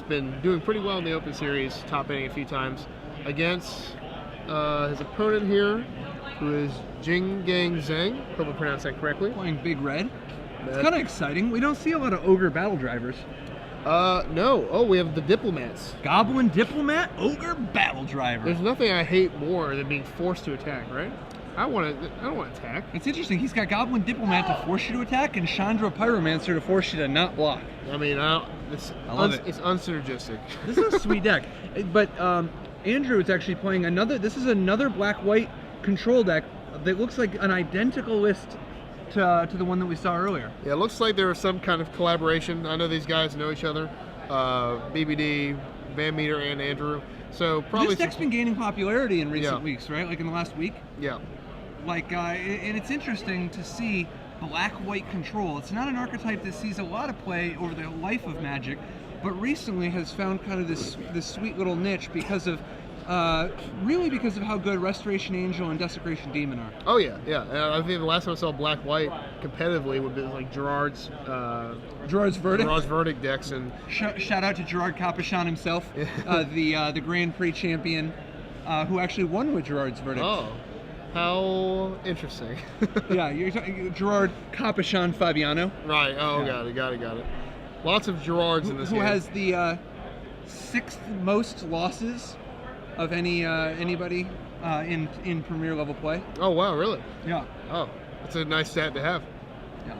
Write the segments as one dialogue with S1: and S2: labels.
S1: been doing pretty well in the Open Series, top 8 a few times, against his opponent here, who is Jinggang Zhang. Hope I pronounced that correctly.
S2: Playing Big Red. It's kind of exciting. We don't see a lot of Ogre battle drivers.
S1: No. Oh, we have the Diplomats.
S2: Goblin Diplomat, Ogre battle driver.
S1: There's nothing I hate more than being forced to attack, right? I don't want to attack.
S2: It's interesting. He's got Goblin Diplomat to force you to attack and Chandra Pyromancer to force you to not block.
S1: I mean, I love it. It's unsynergistic.
S2: This is a sweet deck. But Andrew is actually playing another. This is another black-white control deck that looks like an identical list to the one that we saw earlier.
S1: Yeah, it looks like there was some kind of collaboration. I know these guys know each other. BBD, Van Meter, and Andrew. So probably
S2: this deck's been gaining popularity in recent
S1: Yeah.
S2: weeks, right? Like in the last week.
S1: Yeah.
S2: Like, and it's interesting to see black-white control. It's not an archetype that sees a lot of play over the life of Magic, but recently has found kind of this sweet little niche because of, really because of how good Restoration Angel and Desecration Demon are.
S1: Oh yeah, yeah. I think the last time I saw black-white competitively would be like Gerard's Verdict decks, and
S2: shout out to Gerard Capuchon himself, the Grand Prix champion, who actually won with Gerard's Verdict.
S1: Oh. How interesting.
S2: Yeah, you're talking Gerard Capuchon Fabiano.
S1: Right. Oh,
S2: Yeah.
S1: got it. Lots of Gerards in this game.
S2: Who has the 6th most losses of anybody in Premier level play.
S1: Oh wow, really?
S2: Yeah.
S1: Oh, that's a nice stat to have.
S2: Yeah.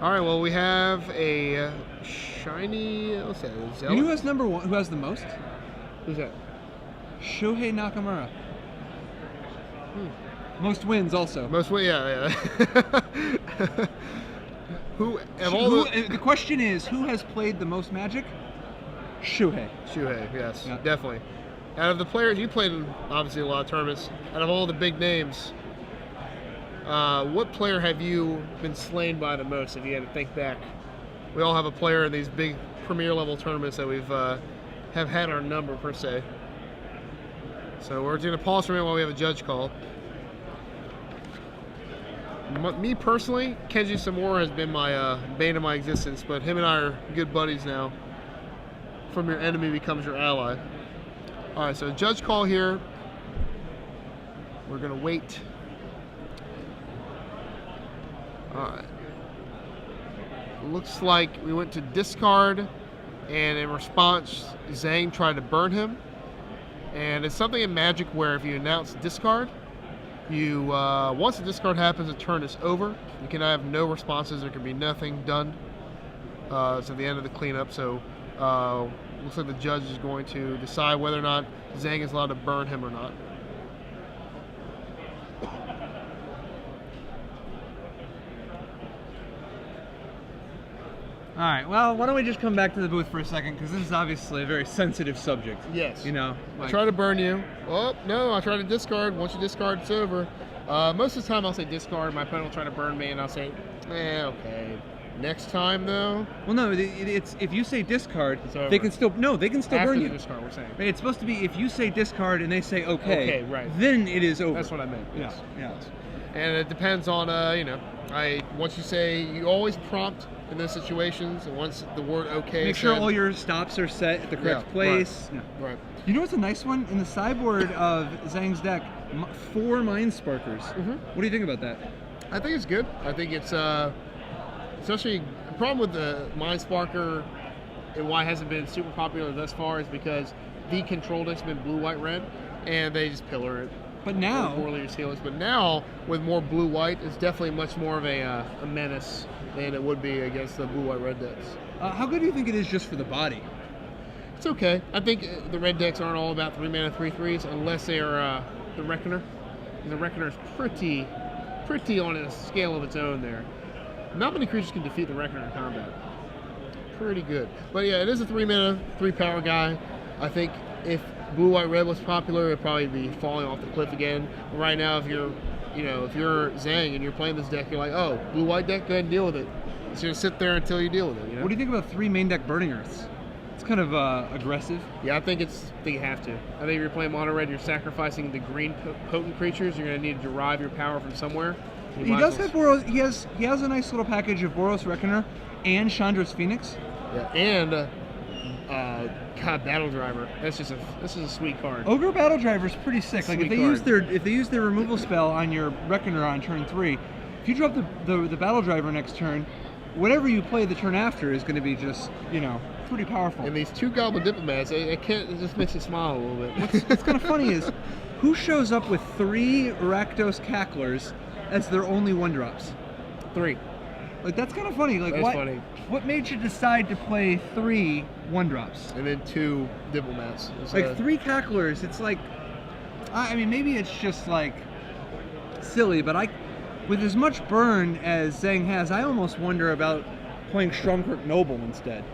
S1: All right. Well, we have a shiny. What's that?
S2: You know who has number 1? Who has the most?
S1: Who's that?
S2: Shohei Nakamura. Most wins also.
S1: Yeah. The
S2: question is, who has played the most Magic? Shuhei.
S1: Yes,
S2: Yeah.
S1: definitely. Out of the players, you played in obviously a lot of tournaments. Out of all the big names, what player have you been slain by the most? If you had to think back, we all have a player in these big Premier level tournaments that we've have had our number per se. So we're going to pause for a minute while we have a judge call. Me personally, Kenji Samura has been my bane of my existence, but him and I are good buddies now. From your enemy becomes your ally. All right, so judge call here. We're going to wait. All right. Looks like we went to discard, and in response, Zhang tried to burn him. And it's something in Magic where if you announce discard, you once the discard happens, the turn is over. You can have no responses. There can be nothing done. It's at the end of the cleanup. So looks like the judge is going to decide whether or not Zhang is allowed to burn him or not.
S2: All right. Well, why don't we just come back to the booth for a second, because this is obviously a very sensitive subject.
S1: Yes.
S2: You know.
S1: I try to burn you. Oh no! I try to discard. Once you discard, it's over. Most of the time, I'll say discard. My opponent will try to burn me, and I'll say, okay. Next time, though.
S2: Well, no. It's if you say discard,
S1: over.
S2: they can still burn you.
S1: Discard, we're saying.
S2: It's supposed to be if you say discard and they say okay,
S1: right.
S2: then it is over.
S1: That's what I meant. Yes.
S2: Yes.
S1: And it depends on once you say, you always prompt in those situations, and once the word okay,
S2: make sure all your stops are set at the correct place.
S1: Right.
S2: Yeah.
S1: Right.
S2: You know what's a nice one in the sideboard of Zhang's deck? 4 Mind Sparkers.
S1: Mm-hmm.
S2: What do you think about that?
S1: I think it's good. I think it's especially the problem with the Mind Sparker and why it hasn't been super popular thus far is because the control deck's been blue, white, red, and they just pillar it.
S2: But now,
S1: but now with more blue, white, it's definitely much more of a menace than it would be against the blue, white, red decks.
S2: how good do you think it is just for the body?
S1: It's okay. I think the red decks aren't all about 3-mana 3/3s unless they are the Reckoner. The Reckoner is pretty on a scale of its own there. Not many creatures can defeat the Reckoner in combat. Pretty good. But yeah, it is a 3-mana, 3-power guy. I think if blue, white, red was popular, it'd probably be falling off the cliff again. But right now, if you're Zhang and you're playing this deck, you're like, oh, blue, white deck, go ahead and deal with it. It's gonna sit there until you deal with it. You know?
S2: What do you think about 3 main deck Burning Earths? It's kind of aggressive.
S1: Yeah, I think you have to. I think if you're playing mono red, you're sacrificing the green potent creatures. You're gonna need to derive your power from somewhere.
S2: He does have Boros. He has a nice little package of Boros Reckoner and Chandra's Phoenix.
S1: Yeah, and God, Battle Driver. This is a sweet card.
S2: Ogre Battle Driver is pretty sick. Like
S1: Sweet
S2: if they use their removal spell on your Reckoner on turn 3, if you drop the Battle Driver next turn, whatever you play the turn after is going to be just, pretty powerful.
S1: And these 2 Goblin Diplomats, it just makes you smile a little bit.
S2: What's kind of funny is, who shows up with 3 Rakdos Cacklers as their only 1-drops?
S1: 3.
S2: Like, that's kind of funny. Like,
S1: That's funny.
S2: What made you decide to play 3 1-drops?
S1: And then 2 Diplomats.
S2: Like 3 Cacklers, it's like, I mean, maybe it's just like silly, but with as much burn as Zhang has, I almost wonder about playing Stromkirk Noble instead.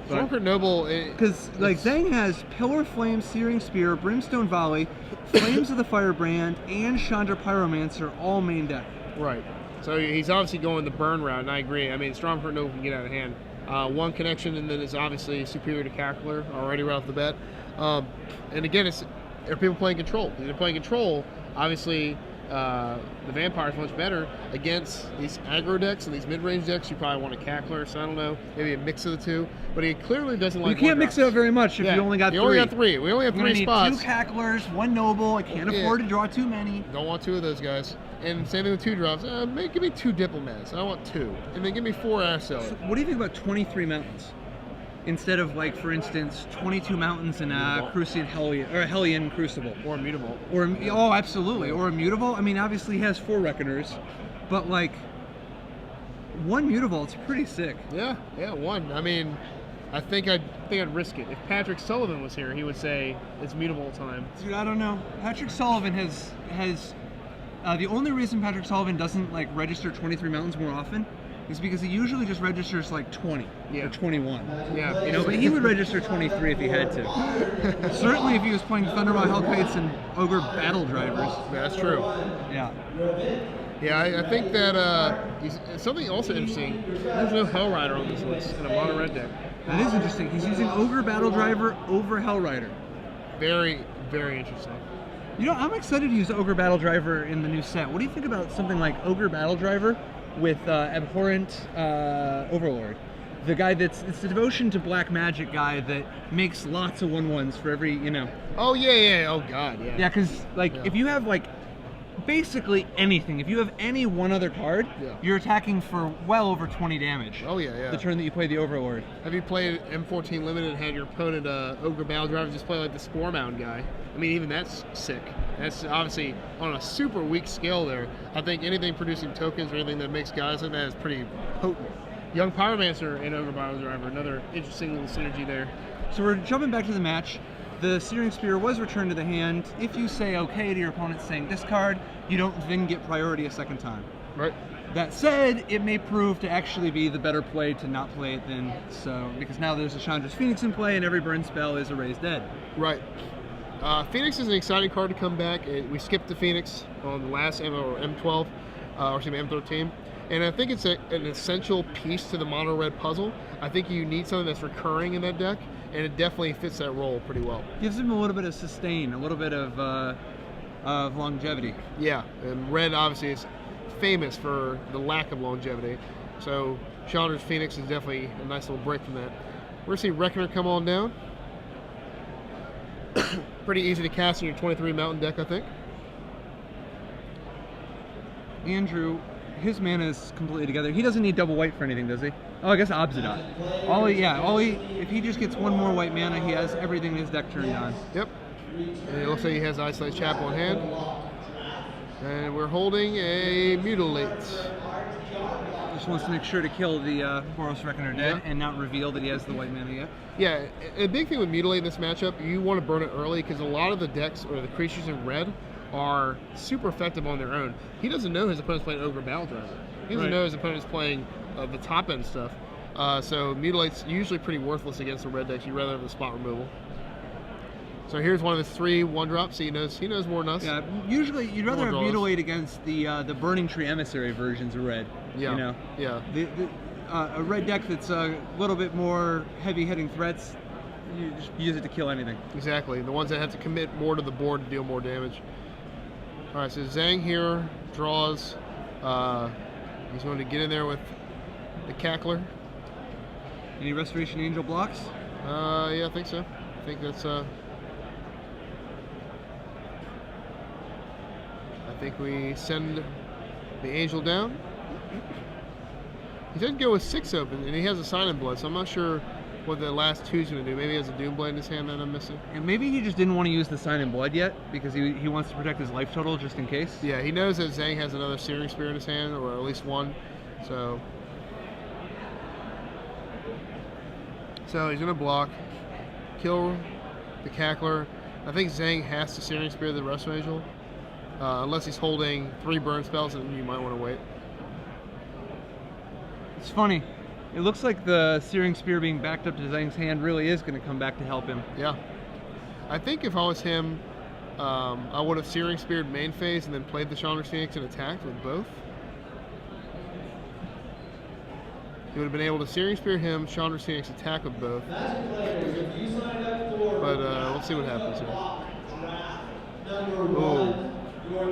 S1: Stromkirk Noble,
S2: because like Zhang has Pillar Flame, Searing Spear, Brimstone Volley, Flames of the Firebrand, and Chandra Pyromancer all main deck.
S1: Right. So he's obviously going the burn route, and I agree. I mean, Stromkirk Noble can get out of hand. 1 connection, and then it's obviously superior to Cackler already right off the bat. And again, are people playing control? If they're playing control, obviously the Vampire's much better against these aggro decks and these mid-range decks. You probably want a Cackler, so I don't know, maybe a mix of the 2. But he clearly doesn't like.
S2: You can't mix it up very much if you only got 3.
S1: You only got 3. We only have 3 spots.
S2: Need 2 Cacklers, 1 Noble. I can't afford to draw too many.
S1: Don't want 2 of those guys. And same thing with 2 drops. Give me 2 Diplomats. I want 2. And then give me 4 Assail.
S2: So what do you think about 23 mountains? Instead of, like, for instance, 22 mountains in a Crucian Hellion, or a Hellion Crucible.
S1: Or Immutable.
S2: Oh, absolutely. Or Immutable. I mean, obviously he has 4 Reckoners, but, like, 1 Mutable, it's pretty sick.
S1: Yeah, 1. I mean, I think I'd risk it. If Patrick Sullivan was here, he would say it's Mutable time.
S2: Dude, I don't know. Patrick Sullivan has the only reason Patrick Sullivan doesn't, like, register 23 mountains more often is because he usually just registers like 20 or 21.
S1: Yeah.
S2: But he would register 23 if he had to. Certainly if he was playing Thundermaw Hellkites and Ogre Battle Drivers.
S1: Yeah, that's true.
S2: Yeah.
S1: Yeah, I think that something also interesting, there's no Hellrider on this list in a mono red deck.
S2: That is interesting. He's using Ogre Battle Driver over Hellrider.
S1: Very, very interesting.
S2: I'm excited to use Ogre Battle Driver in the new set. What do you think about something like Ogre Battle Driver with Abhorrent Overlord? The guy it's the devotion to black magic guy that makes lots of 1/1s for every,
S1: Oh, yeah. Oh, God, yeah.
S2: Yeah, because, if you have, basically anything, if you have any one other card, you're attacking for well over 20 damage.
S1: Oh, yeah.
S2: The turn that you play the Overlord.
S1: Have you played M14 Limited and had your opponent, Ogre Battle Driver, just play like the Spore Mound guy? I mean, even that's sick. That's obviously on a super weak scale there. I think anything producing tokens or anything that makes guys like that is pretty potent. Young Pyromancer and Ogre Battle Driver, another interesting little synergy there.
S2: So we're jumping back to the match. The Searing Spear was returned to the hand. If you say okay to your opponent saying discard, you don't then get priority a second time.
S1: Right.
S2: That said, it may prove to actually be the better play to not play it then, because now there's a Chandra's Phoenix in play and every burn spell is a raised dead.
S1: Right. Phoenix is an exciting card to come back. We skipped the Phoenix on the last M12, M13. And I think it's an essential piece to the mono red puzzle. I think you need something that's recurring in that deck, and it definitely fits that role pretty well.
S2: Gives him a little bit of sustain, a little bit of longevity.
S1: Yeah, and red obviously is famous for the lack of longevity. So Chandra's Phoenix is definitely a nice little break from that. We're going to see Reckoner come on down. Pretty easy to cast in your 23 mountain deck, I think.
S2: Andrew, his mana is completely together. He doesn't need double white for anything, does he? Oh, I guess Obsidian. If he just gets 1 more white mana, he has everything in his deck turned on.
S1: Yep. And it looks like he has Isolate Chapel in hand. And we're holding a Mutilate.
S2: Just wants to make sure to kill the Boros Reckoner dead and not reveal that he has the white mana yet.
S1: Yeah, a big thing with Mutilate in this matchup, you want to burn it early because a lot of the decks or the creatures in red are super effective on their own. He doesn't know his opponent's playing Ogre Battle Driver. He doesn't know his opponent's playing the top end stuff. So Mutilate's usually pretty worthless against the red decks. You'd rather have the spot removal. So here's one of his 3 1-drops. So he knows more than us.
S2: Yeah, usually you'd rather have Mutilate against the Burning Tree Emissary versions of red.
S1: Yeah. Yeah.
S2: A red deck that's a little bit more heavy hitting threats, you just use it to kill anything.
S1: Exactly. The ones that have to commit more to the board to deal more damage. All right, so Zhang here draws. He's going to get in there with the Cackler.
S2: Any Restoration Angel blocks?
S1: Yeah, I think so. I think that's I think we send the angel down. He doesn't go with 6 open, and he has a Sign in Blood, so I'm not sure what the last 2's going to do. Maybe he has a Doom Blade in his hand that I'm missing.
S2: And maybe he just didn't want to use the Sign in Blood yet because he wants to protect his life total just in case.
S1: Yeah, he knows that Zhang has another Searing Spear in his hand, or at least one. So he's going to block, kill the Cackler. I think Zhang has to Searing Spear the Resto Angel, unless he's holding 3 burn spells, and you might want to wait.
S2: It's funny. It looks like the Searing Spear being backed up to Zhang's hand really is going to come back to help him.
S1: Yeah. I think if I was him, I would have Searing Speared main phase and then played the Chandra Phoenix and attacked with both. He would have been able to Searing Spear him, Chandra Phoenix attack with both. But we'll see what happens here. Oh.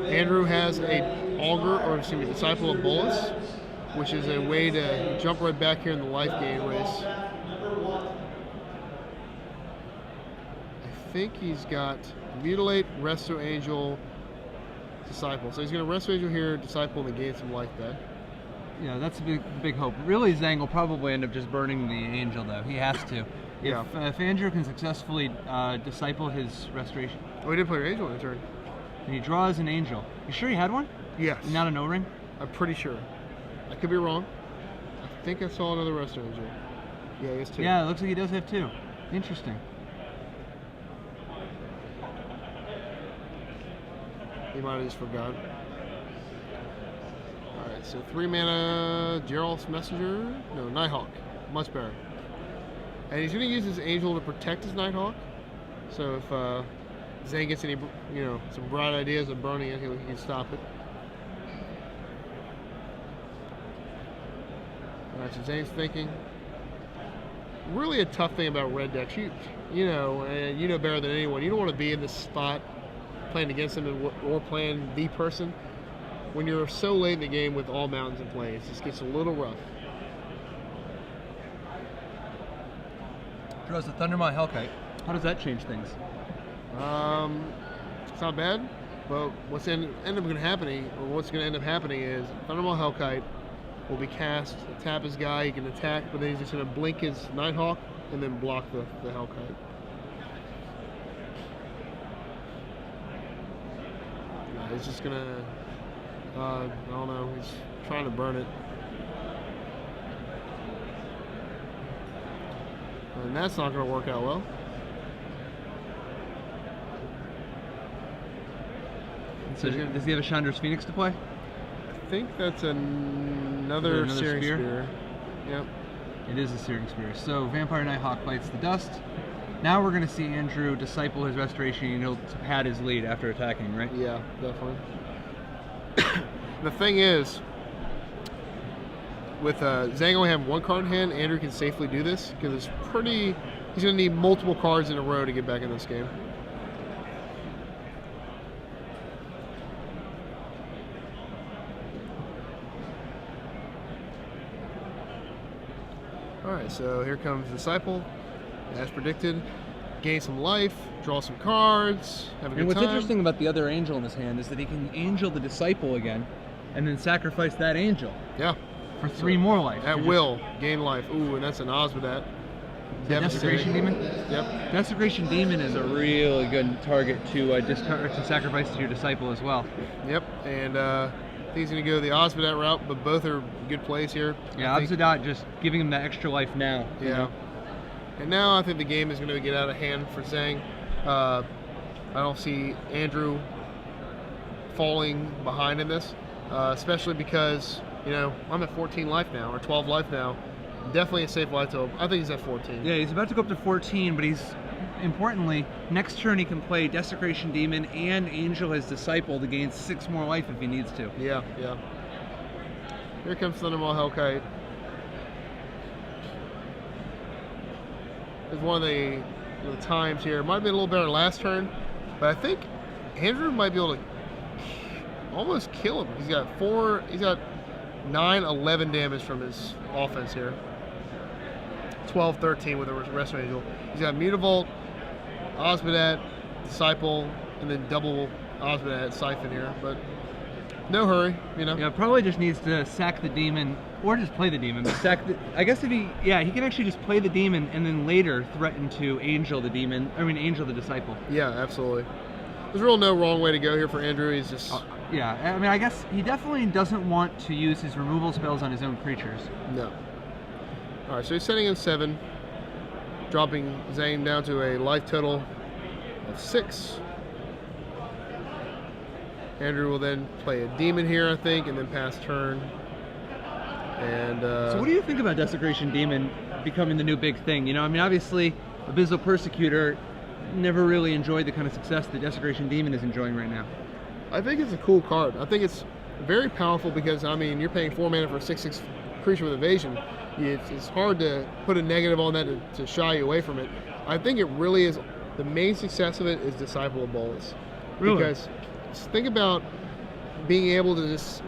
S1: Andrew has a Augur, or excuse me, Disciple of Bolus, which is a way to jump right back here in the life gain race. I think he's got Mutilate, Resto Angel, Disciple. So he's going to Resto Angel here, Disciple, and then gain some life back.
S2: Yeah, that's a big hope. Really, Zhang will probably end up just burning the angel, though. He has to.
S1: Yeah.
S2: If Andrew can successfully disciple his restoration.
S1: Oh, he did play an angel in the turn.
S2: And he draws an angel. You sure he had one?
S1: Yes.
S2: Not an O-ring?
S1: I'm pretty sure. I could be wrong. I think I saw another Resto Angel. Yeah, he has 2.
S2: Yeah, it looks like he does have 2. Interesting.
S1: He might have just forgot. Alright, so 3 mana Geralt's Messenger. No, Nighthawk. Much better. And he's going to use his angel to protect his Nighthawk. So if Zhang gets any, some bright ideas of burning it, he can stop it. Alright, so Zhang's thinking. Really a tough thing about red decks. You know better than anyone. You don't want to be in this spot playing against him or playing the person when you're so late in the game with all mountains in play. It just gets a little rough.
S2: Draws the Thundermaw Hellkite. How does that change things?
S1: It's not bad, but what's going to end up happening is Thundermaw Hellkite will be cast, tap his guy, he can attack, but then he's just going to blink his Nighthawk and then block the Hellkite. Yeah, he's just going to, I don't know, he's trying to burn it. And that's not going to work out well.
S2: So does he have a Chandra's Phoenix to play?
S1: I think that's another Searing Spear. Yep.
S2: It is a Searing Spear. So Vampire Nighthawk bites the dust. Now we're going to see Andrew disciple his restoration and he'll pad his lead after attacking, right?
S1: Yeah, definitely. The thing is, with Zhang only have 1 card in hand, Andrew can safely do this because he's going to need multiple cards in a row to get back in this game. Alright, so here comes Disciple, as predicted. Gain some life, draw some cards, have a good time.
S2: And what's interesting about the other angel in his hand is that he can angel the Disciple again, and then sacrifice that angel.
S1: Yeah.
S2: For 3 more life.
S1: At will, gain life. Ooh, and that's an Osmodat.
S2: Desecration Demon?
S1: Yep.
S2: Desecration Demon is a really good target to sacrifice to your Disciple as well.
S1: Yep, and I think he's going to go the Osmodat route, but both are good plays here.
S2: Yeah, Osmodat just giving him that extra life now.
S1: Yeah. You know? And now I think the game is going to get out of hand for Zhang. I don't see Andrew falling behind in this, especially because, I'm at 14 life now, or 12 life now. Definitely a safe life total. I think he's at 14.
S2: Yeah, he's about to go up to 14, but he's, importantly, next turn he can play Desecration Demon and Angel his Disciple to gain 6 more life if he needs to.
S1: Yeah. Here comes Thundermaw Hellkite. It's one of the times here. Might have been a little better last turn, but I think Andrew might be able to almost kill him. He's got 9, 11 damage from his offense here. 12-13 with a Restoration Angel. He's got Mutavault, Osmodet, Disciple, and then double Osmodet Siphon here, but no hurry, you know.
S2: Yeah, probably just needs to sack the demon, or just play the demon. But I guess if he can actually just play the demon and then later threaten to Angel the demon. Angel the Disciple.
S1: Yeah, absolutely. There's real no wrong way to go here for Andrew. He's just
S2: yeah. I guess he definitely doesn't want to use his removal spells on his own creatures.
S1: no. All right, so he's sending in 7, dropping Zhang down to a life total of 6. Andrew will then play a demon here, I think, and then pass turn. And
S2: so what do you think about Desecration Demon becoming the new big thing? You know, obviously, Abyssal Persecutor never really enjoyed the kind of success that Desecration Demon is enjoying right now.
S1: I think it's a cool card. I think it's very powerful because, you're paying 4 mana for a 6/6 creature with evasion. It's hard to put a negative on that to shy you away from it. I think it really is, the main success of it is Disciple of Bolas.
S2: Really?
S1: Because think about being able to just,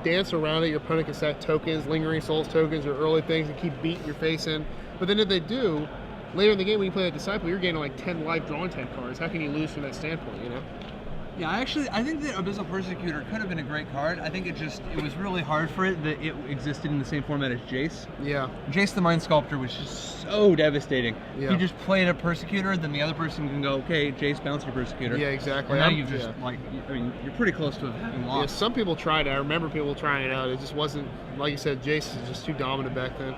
S1: dance around it. Your opponent can set tokens, Lingering Souls tokens, or early things and keep beating your face in. But then if they do, later in the game when you play a Disciple, you're gaining like 10 life, drawing 10 cards. How can you lose from that standpoint,
S2: Yeah, I think that Abyssal Persecutor could have been a great card. I think it was really hard for it that it existed in the same format as Jace.
S1: Yeah.
S2: Jace the Mind Sculptor was just so devastating.
S1: Yeah.
S2: You just played a Persecutor, then the other person can go, okay, Jace, bounce your Persecutor.
S1: Yeah, exactly.
S2: And now you've just, you're pretty close to having lost.
S1: Yeah, some people tried it. I remember people trying it out. It just wasn't, like you said, Jace is just too dominant back then.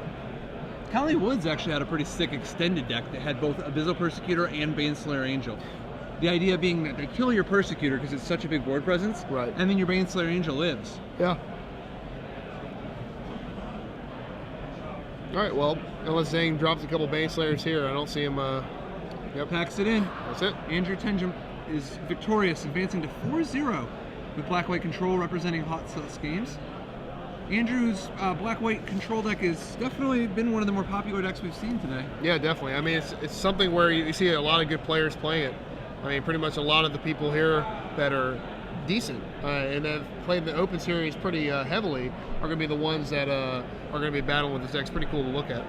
S2: Cali Woods actually had a pretty sick extended deck that had both Abyssal Persecutor and Baneslayer Angel. The idea being that they kill your Persecutor because it's such a big board presence,
S1: right? And
S2: then your Baneslayer Angel lives.
S1: Yeah. All right, well, unless Zhang drops a couple Baneslayers here, I don't see him.
S2: Packs it in.
S1: That's it.
S2: Andrew Tenjum is victorious, advancing to 4-0 with Black-White Control representing Hot Sauce Games. Andrew's Black-White Control deck has definitely been one of the more popular decks we've seen today.
S1: Yeah, definitely. It's something where you see a lot of good players playing it. Pretty much a lot of the people here that are decent and have played the Open Series pretty heavily are going to be the ones that are going to be battling with this deck. It's pretty cool to look at.